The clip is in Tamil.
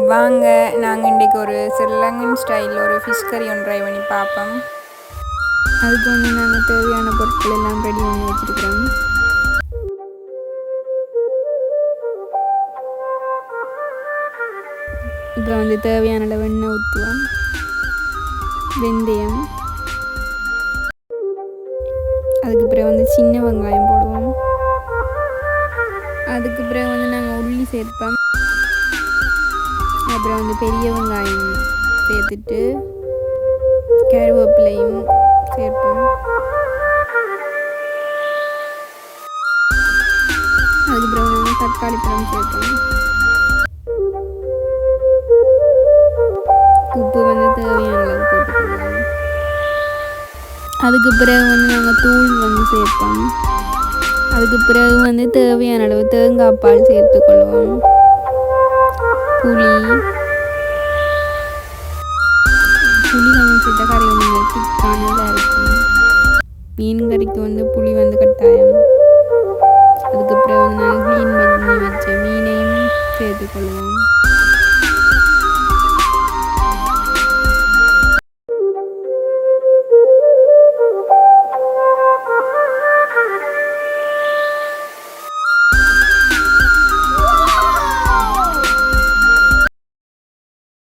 வாங்க நாங்கள் இன்றைக்கி ஒரு ஸ்ரீலங்கன் ஸ்டைலில் ஒரு ஃபிஷ் கறி ஒன்று ட்ரை பண்ணி பார்ப்போம். அதுக்கு நாங்கள் தேவையான பொருட்கள் எல்லாம் ரெடி பண்ணி வச்சுருக்கிறோம். இப்போ தேவையான அளவு எண்ணெய் ஊற்றுவோம், வெந்தயம், அதுக்கு பிறகு சின்ன வெங்காயம் போடுவோம். அதுக்கு பிறகு நாங்கள் உள்ளி சேர்ப்போம். அப்புறம் பெரிய வெங்காயம் சேர்த்துட்டு கருவேப்பிலையும் சேர்ப்போம். அதுக்கப்புறம் நாங்கள் தக்காளி பழம் சேர்ப்போம். உப்பு தேவையான அளவு போட்டுக்கொள்வோம். அதுக்கு பிறகு நாங்கள் தூள் சேர்ப்போம். அதுக்கு பிறகு தேவையான அளவு தேங்காய் பால் சேர்த்துக்கொள்வோம். புளி கொஞ்சம் சேர்த்த கறி திக்கானதாக இருக்கும். மீன் கறிக்கு புளி கட்டாயம். அதுக்கு பிறகு நாங்கள் க்ளீன் பண்ணி வச்ச மீனையும் சேர்த்துக்கொள்வோம்.